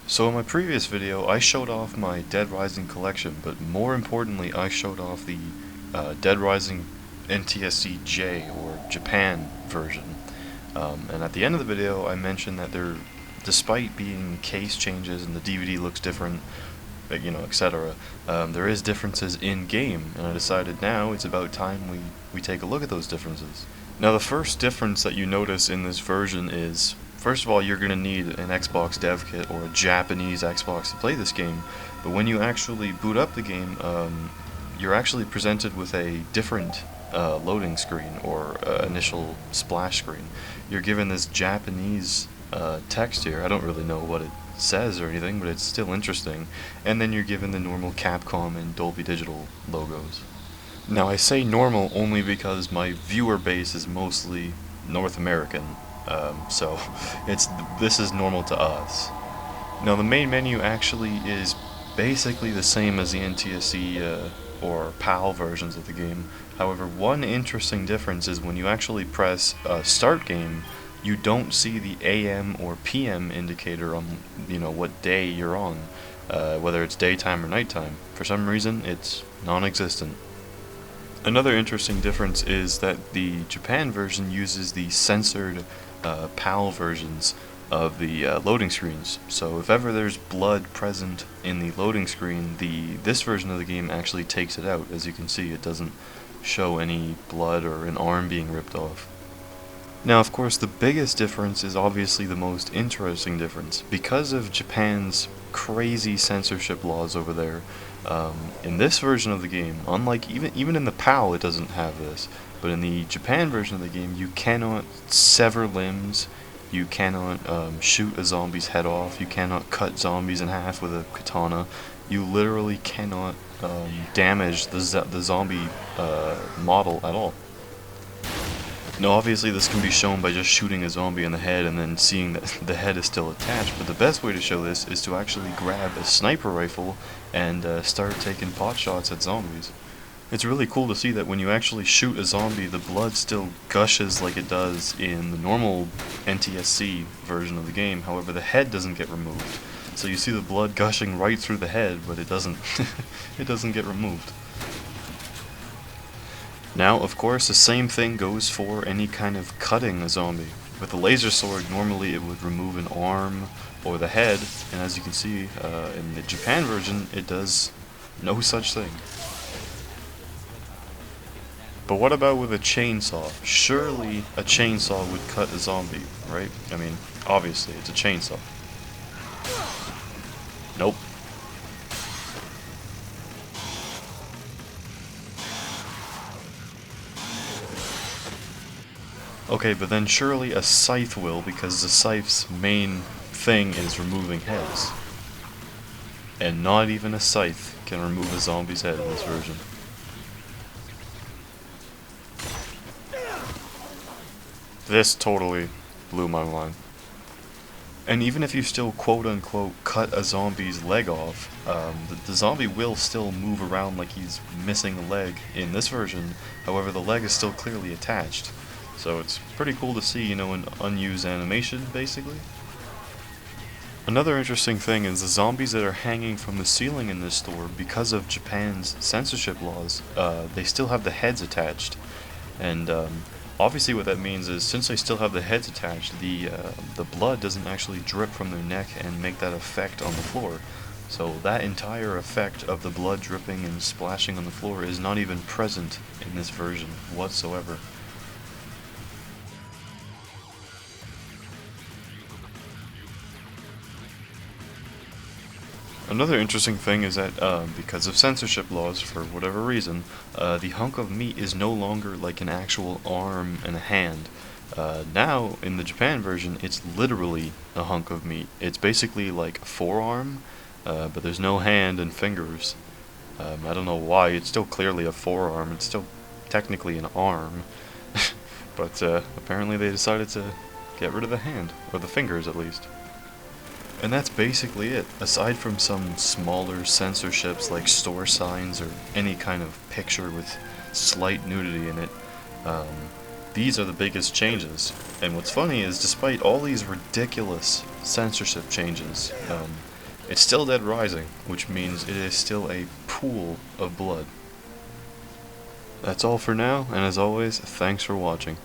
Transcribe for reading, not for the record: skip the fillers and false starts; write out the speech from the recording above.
So in my previous video, I showed off my Dead Rising collection, but more importantly, I showed off the Dead Rising NTSC-J, or Japan version. And at the end of the video, I mentioned that despite being case changes and the DVD looks different, etc., there is differences in game, and I decided now it's about time we take a look at those differences. Now the first difference that you notice in this version is, first of all, you're going to need an Xbox dev kit or a Japanese Xbox to play this game, but when you actually boot up the game, you're actually presented with a different loading screen or initial splash screen. You're given this Japanese text here. I don't really know what it says or anything, but it's still interesting. And then you're given the normal Capcom and Dolby Digital logos. Now I say normal only because my viewer base is mostly North American, so this is normal to us. Now the main menu actually is basically the same as the NTSC or PAL versions of the game. However, one interesting difference is when you actually press Start Game, you don't see the AM or PM indicator on what day you're on, whether it's daytime or nighttime. For some reason, it's non-existent. Another interesting difference is that the Japan version uses the censored PAL versions of the loading screens. So if ever there's blood present in the loading screen, this version of the game actually takes it out. As you can see, it doesn't show any blood or an arm being ripped off. Now, of course, the biggest difference is obviously the most interesting difference. Because of Japan's crazy censorship laws over there, in this version of the game, unlike even in the PAL it doesn't have this, but in the Japan version of the game you cannot sever limbs, you cannot shoot a zombie's head off, you cannot cut zombies in half with a katana, you literally cannot damage the zombie model at all. Now obviously this can be shown by just shooting a zombie in the head and then seeing that the head is still attached, but the best way to show this is to actually grab a sniper rifle and start taking pot shots at zombies. It's really cool to see that when you actually shoot a zombie, the blood still gushes like it does in the normal NTSC version of the game. However, the head doesn't get removed. So you see the blood gushing right through the head, but it doesn't it doesn't get removed. Now, of course, the same thing goes for any kind of cutting a zombie. With a laser sword, normally it would remove an arm or the head, and as you can see, in the Japan version, it does no such thing. But what about with a chainsaw? Surely a chainsaw would cut a zombie, right? I mean, obviously, it's a chainsaw. Nope. Okay, but then surely a scythe will, because the scythe's main thing is removing heads. And not even a scythe can remove a zombie's head in this version. This totally blew my mind. And even if you still quote-unquote cut a zombie's leg off, the zombie will still move around like he's missing a leg in this version. However, the leg is still clearly attached. So it's pretty cool to see, an unused animation, basically. Another interesting thing is the zombies that are hanging from the ceiling in this store, because of Japan's censorship laws, they still have the heads attached. And obviously what that means is, since they still have the heads attached, the blood doesn't actually drip from their neck and make that effect on the floor. So that entire effect of the blood dripping and splashing on the floor is not even present in this version whatsoever. Another interesting thing is that because of censorship laws, for whatever reason, the hunk of meat is no longer like an actual arm and a hand. Now, in the Japan version, it's literally a hunk of meat. It's basically like a forearm, but there's no hand and fingers. I don't know why, it's still clearly a forearm, it's still technically an arm, but apparently they decided to get rid of the hand, or the fingers at least. And that's basically it. Aside from some smaller censorships like store signs or any kind of picture with slight nudity in it, these are the biggest changes. And what's funny is, despite all these ridiculous censorship changes, It's still Dead Rising, which means it is still a pool of blood. That's all for now, and as always, thanks for watching.